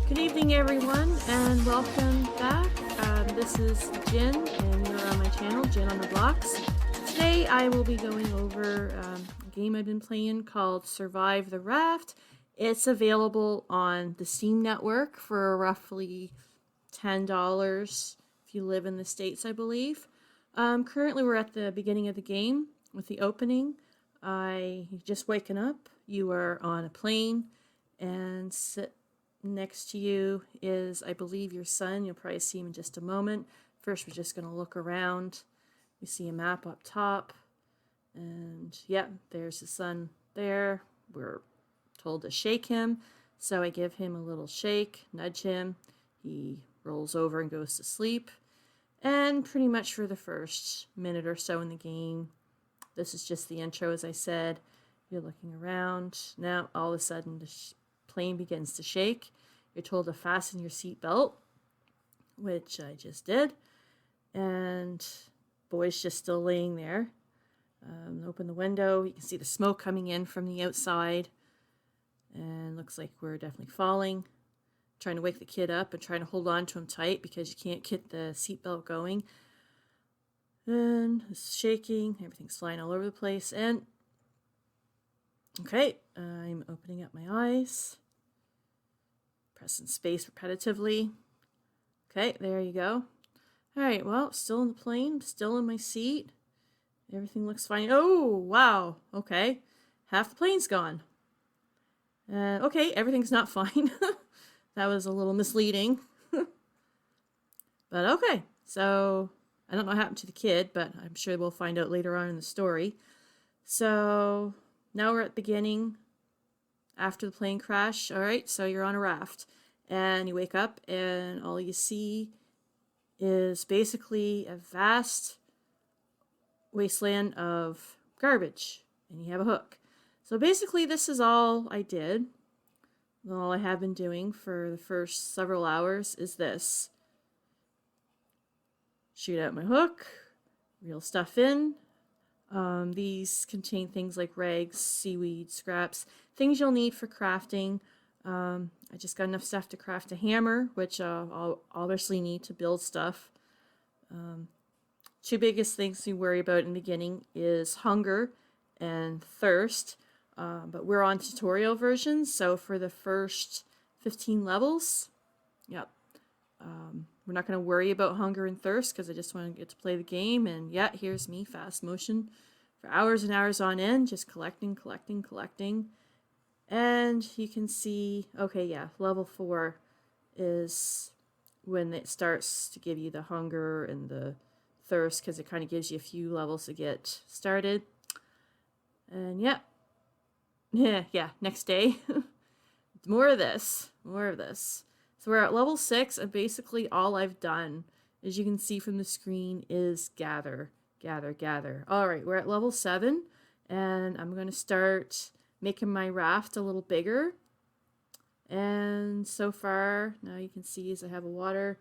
Good evening, everyone, and welcome back. This is Jin, and you're on my channel, Jin on the Blocks. Today, I will be going over a game I've been playing called Survive the Raft. It's available on the Steam network for roughly $10 if you live in the States, I believe. Currently, we're at the beginning of the game with the opening. You've just waken up. You are on a plane, and next to you is, I believe, your son. You'll probably see him in just a moment. First, we're just going to look around. We see a map up top. And, yeah, there's the son there. We're told to shake him. So I give him a little shake, nudge him. He rolls over and goes to sleep. And pretty much for the first minute or so in the game, this is just the intro, as I said. You're looking around. Now, all of a sudden, the plane begins to shake. You're told to fasten your seatbelt, which I just did. And boy's just still laying there. Open the window. You can see the smoke coming in from the outside. And looks like we're definitely falling. Trying to wake the kid up and trying to hold on to him tight because you can't get the seatbelt going. And it's shaking. Everything's flying all over the place. And okay, I'm opening up my eyes. Pressing space repetitively. Okay, there you go. Alright, well, still in the plane, still in my seat. Everything looks fine. Oh, wow. Okay, half the plane's gone. Okay, everything's not fine. That was a little misleading. But okay, so I don't know what happened to the kid, but I'm sure we'll find out later on in the story. So now we're at the beginning. After the plane crash, all right, so you're on a raft and you wake up and all you see is basically a vast wasteland of garbage and you have a hook. So basically this is all I did. All I have been doing for the first several hours is this. Shoot out my hook, reel stuff in. These contain things like rags, seaweed, scraps, things you'll need for crafting. I just got enough stuff to craft a hammer, which I'll obviously need to build stuff. Two biggest things to worry about in the beginning is hunger and thirst. But we're on tutorial versions, so for the first 15 levels, yep. We're not going to worry about hunger and thirst because I just want to get to play the game. And yeah, here's me, fast motion, for hours and hours on end, just collecting. And you can see, okay, yeah, level 4 is when it starts to give you the hunger and the thirst because it kind of gives you a few levels to get started. And yeah, next day. More of this. So we're at level 6, and basically all I've done, as you can see from the screen, is gather. Alright, we're at level 7, and I'm going to start making my raft a little bigger. And so far, now you can see as I have a water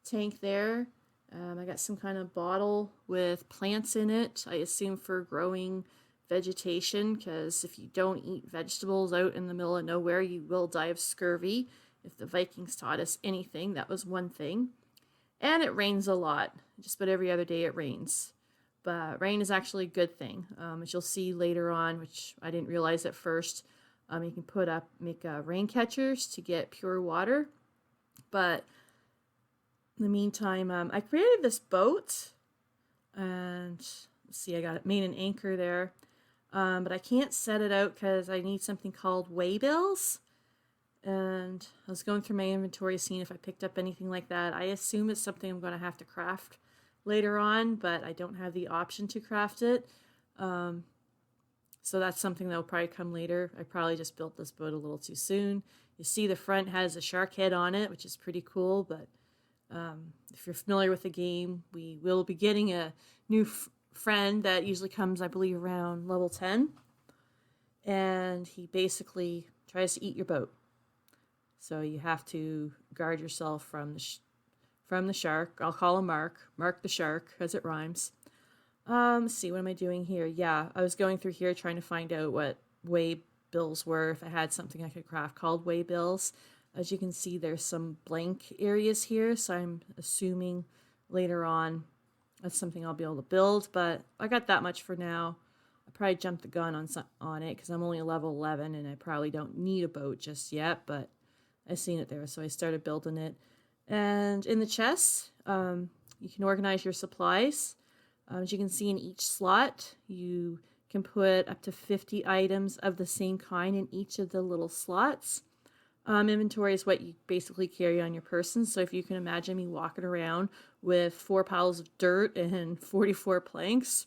tank there. I got some kind of bottle with plants in it, I assume for growing vegetation, because if you don't eat vegetables out in the middle of nowhere, you will die of scurvy. If the Vikings taught us anything, that was one thing. And it rains a lot. Just about every other day it rains. But rain is actually a good thing. As you'll see later on, which I didn't realize at first, you can make rain catchers to get pure water. But in the meantime, I created this boat. And let's see, I made an anchor there. But I can't set it out because I need something called waybills. And I was going through my inventory seeing if I picked up anything like that. I assume it's something I'm going to have to craft later on, but I don't have the option to craft it. So that's something that will probably come later. I probably just built this boat a little too soon. You see the front has a shark head on it, which is pretty cool, but if you're familiar with the game, we will be getting a new friend that usually comes, I believe, around level 10. And he basically tries to eat your boat. So you have to guard yourself from the shark. I'll call him Mark the shark, as it rhymes. Let's see, what am I doing here? Yeah, I was going through here trying to find out what way bills were, if I had something I could craft called way bills. As you can see, there's some blank areas here, so I'm assuming later on that's something I'll be able to build, but I got that much for now. I probably jumped the gun on it because I'm only a level 11 and I probably don't need a boat just yet, but I seen it there, so I started building it. And in the chests, you can organize your supplies. As you can see in each slot, you can put up to 50 items of the same kind in each of the little slots. Inventory is what you basically carry on your person. So if you can imagine me walking around with 4 piles of dirt and 44 planks,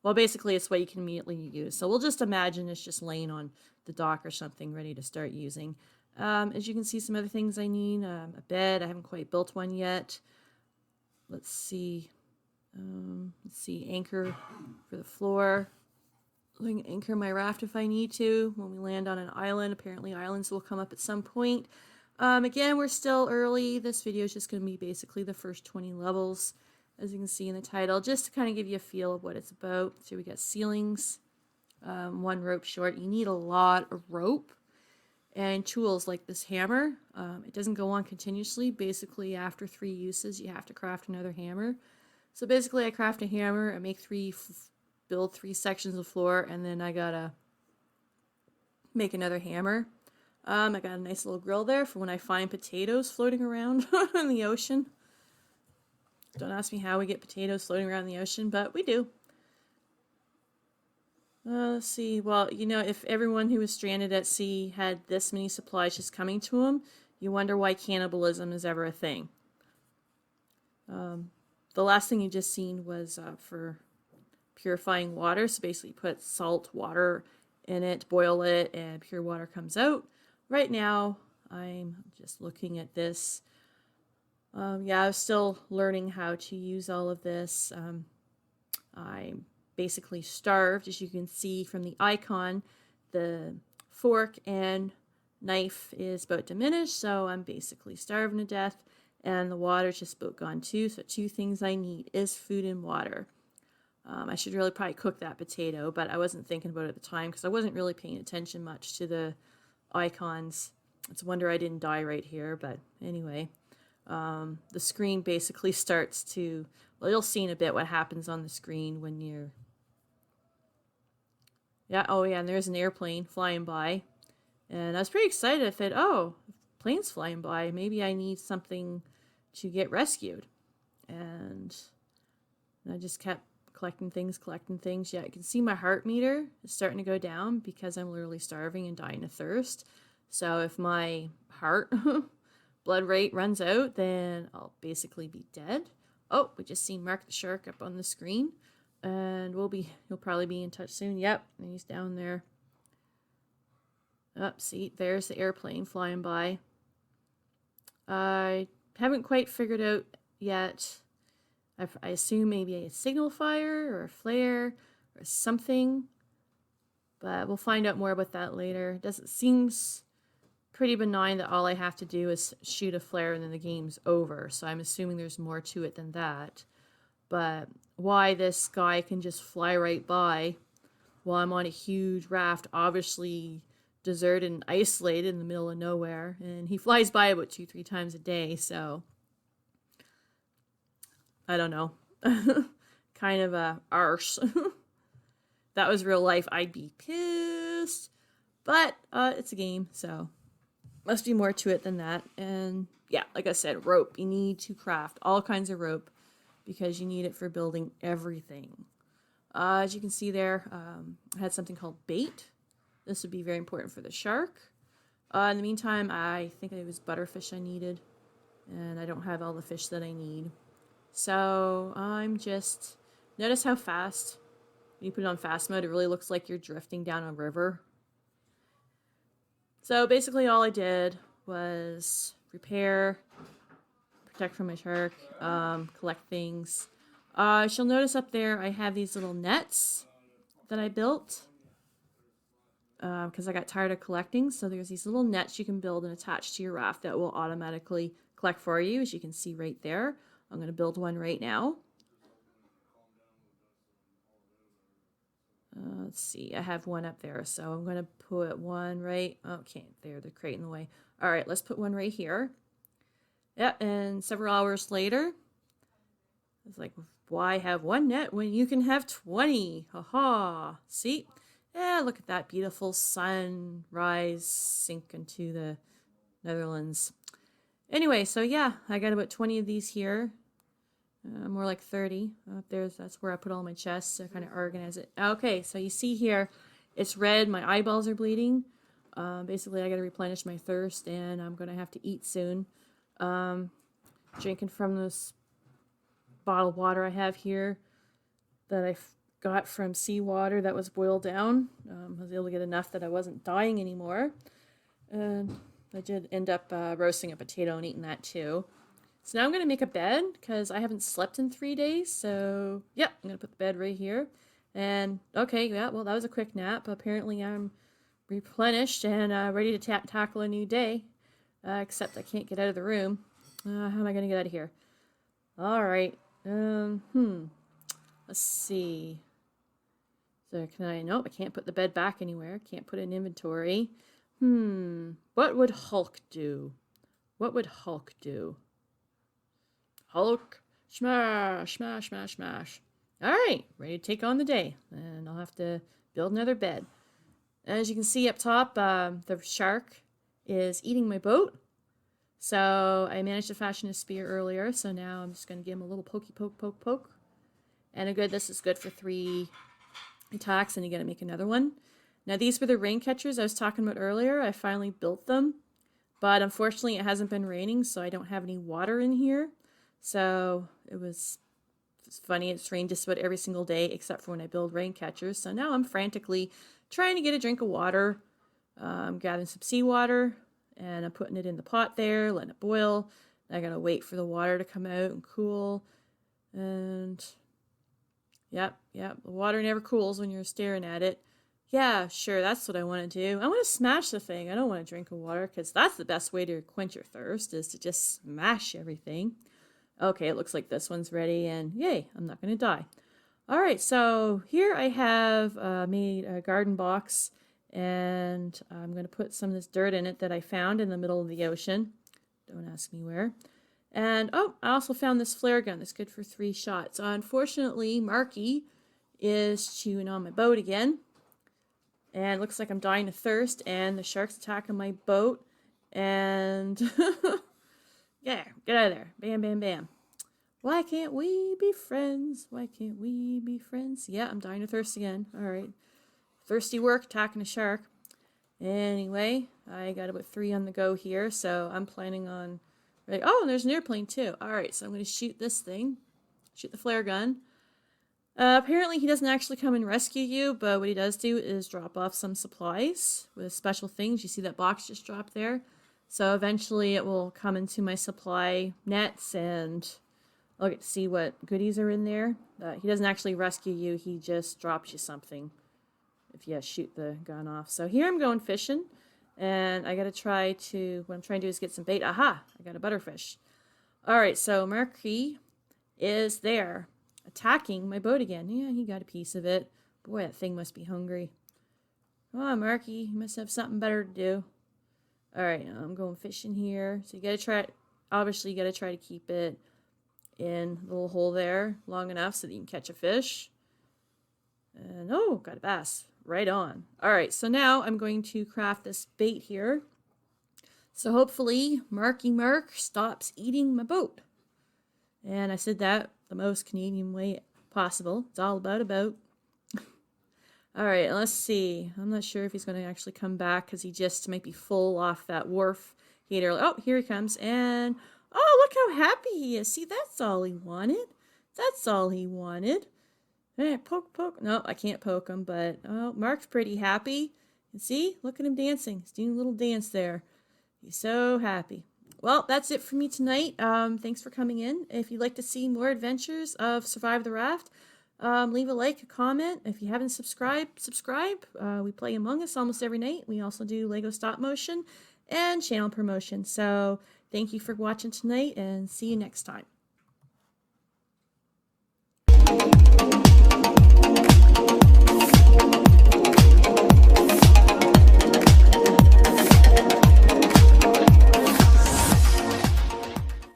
well, basically it's what you can immediately use. So we'll just imagine it's just laying on the dock or something ready to start using. As you can see, some other things I need. A bed. I haven't quite built one yet. Let's see. Anchor for the floor. I can anchor my raft if I need to when we land on an island. Apparently islands will come up at some point. Again, we're still early. This video is just going to be basically the first 20 levels, as you can see in the title, just to kind of give you a feel of what it's about. So we got ceilings, 1 rope short. You need a lot of rope and tools like this hammer. It doesn't go on continuously. Basically, after 3 uses, you have to craft another hammer. So basically, I craft a hammer, I make build 3 sections of floor, and then I gotta make another hammer. I got a nice little grill there for when I find potatoes floating around in the ocean. Don't ask me how we get potatoes floating around in the ocean, but we do. Let's see. Well, you know, if everyone who was stranded at sea had this many supplies just coming to them, you wonder why cannibalism is ever a thing. The last thing you just seen was for purifying water. So basically put salt water in it, boil it, and pure water comes out. Right now, I'm just looking at this. Yeah, I was still learning how to use all of this. I'm basically starved. As you can see from the icon, the fork and knife is about diminished, so I'm basically starving to death. And the water's just about gone too. So 2 things I need is food and water. I should really probably cook that potato, but I wasn't thinking about it at the time because I wasn't really paying attention much to the icons. It's a wonder I didn't die right here, but anyway. The screen basically starts to, well, you'll see in a bit what happens on the screen when you're, yeah, oh yeah, and there's an airplane flying by. And I was pretty excited. I thought, oh, plane's flying by. Maybe I need something to get rescued. And I just kept collecting things. Yeah, I can see my heart meter is starting to go down because I'm literally starving and dying of thirst. So if my heart blood rate runs out, then I'll basically be dead. Oh, we just seen Mark the Shark up on the screen. And he'll probably be in touch soon. Yep, and he's down there. Oh, see, there's the airplane flying by. I haven't quite figured out yet. I assume maybe a signal fire or a flare or something. But we'll find out more about that later. It seems pretty benign that all I have to do is shoot a flare and then the game's over. So I'm assuming there's more to it than that. But why this guy can just fly right by while I'm on a huge raft, obviously deserted and isolated in the middle of nowhere. And he flies by about 2-3 times a day, so I don't know. Kind of a arse. That was real life, I'd be pissed. But it's a game, so must be more to it than that. And yeah, like I said, rope. You need to craft all kinds of rope because you need it for building everything. As you can see there, I had something called bait. This would be very important for the shark. In the meantime, I think it was butterfish I needed. And I don't have all the fish that I need. So I'm just... Notice how fast, when you put it on fast mode, it really looks like you're drifting down a river. So basically all I did was repair, protect from my shark, collect things. She'll notice up there I have these little nets that I built because I got tired of collecting. So there's these little nets you can build and attach to your raft that will automatically collect for you, as you can see right there. I'm going to build one right now. Let's see, I have one up there, so I'm going to put one right, okay, there, the crate in the way. All right, let's put one right here. Yeah, and several hours later, it's like, why have one net when you can have 20? Haha, see? Yeah, look at that beautiful sunrise sink into the Netherlands. Anyway, so yeah, I got about 20 of these here. More like 30 up there. That's where I put all my chests to kind of organize it. Okay, so you see here, it's red. My eyeballs are bleeding. Basically, I got to replenish my thirst, and I'm going to have to eat soon. Drinking from this bottle of water I have here that I got from seawater that was boiled down. I was able to get enough that I wasn't dying anymore. And I did end up roasting a potato and eating that too. So now I'm going to make a bed because I haven't slept in 3 days. So, yeah, I'm going to put the bed right here. And, okay, yeah, well, that was a quick nap. Apparently I'm replenished and ready to tackle a new day. Except I can't get out of the room. How am I going to get out of here? All right. Let's see. So can I... Nope, I can't put the bed back anywhere. Can't put it in inventory. What would Hulk do? What would Hulk do? Hulk, smash, smash, smash, smash. All right, ready to take on the day. And I'll have to build another bed. As you can see up top, the shark is eating my boat. So I managed to fashion a spear earlier. So now I'm just going to give him a little pokey poke, poke, poke. And this is good for 3 attacks, and you got to make another one. Now these were the rain catchers I was talking about earlier. I finally built them. But unfortunately it hasn't been raining, so I don't have any water in here. So it's funny, it's rained just about every single day except for when I build rain catchers. So now I'm frantically trying to get a drink of water. I'm gathering some seawater and I'm putting it in the pot there, letting it boil. I gotta wait for the water to come out and cool. And yep, the water never cools when you're staring at it. Yeah, sure, that's what I want to do. I want to smash the thing. I don't want to drink of water because that's the best way to quench your thirst is to just smash everything. Okay, it looks like this one's ready, and yay, I'm not going to die. All right, so here I have made a garden box, and I'm going to put some of this dirt in it that I found in the middle of the ocean. Don't ask me where. And, oh, I also found this flare gun that's good for 3 shots. Unfortunately, Marky is chewing on my boat again. And it looks like I'm dying of thirst, and the shark's attacking my boat. And... yeah, get out of there. Bam, bam, bam. Why can't we be friends? Why can't we be friends? Yeah, I'm dying of thirst again. All right. Thirsty work, attacking a shark. Anyway, I got about 3 on the go here, so I'm planning on... Right. Oh, and there's an airplane too. All right, so I'm going to shoot this thing. Shoot the flare gun. Apparently he doesn't actually come and rescue you, but what he does do is drop off some supplies with special things. You see that box just dropped there? So eventually it will come into my supply nets and I'll get to see what goodies are in there. He doesn't actually rescue you, he just drops you something if you shoot the gun off. So here I'm going fishing and I gotta what I'm trying to do is get some bait. Aha! I got a butterfish. Alright, so Mercury is there attacking my boat again. Yeah, he got a piece of it. Boy, that thing must be hungry. Come on, Marky, you must have something better to do. Alright, I'm going fishing here. So you gotta try, obviously you gotta try to keep it in the little hole there long enough so that you can catch a fish. And oh, got a bass. Right on. Alright, so now I'm going to craft this bait here. So hopefully Marky Mark stops eating my boat. And I said that the most Canadian way possible. It's all about a boat. Alright, let's see. I'm not sure if he's going to actually come back because he just might be full off that wharf he ate earlier. Oh, here he comes. And, oh, look how happy he is. See, that's all he wanted. That's all he wanted. Hey, poke, poke. No, I can't poke him, but, oh, Mark's pretty happy. And see, look at him dancing. He's doing a little dance there. He's so happy. Well, that's it for me tonight. Thanks for coming in. If you'd like to see more adventures of Survive the Raft, leave a like, a comment. If you haven't subscribed, subscribe. We play Among Us almost every night. We also do Lego stop motion and channel promotion. So thank you for watching tonight and see you next time.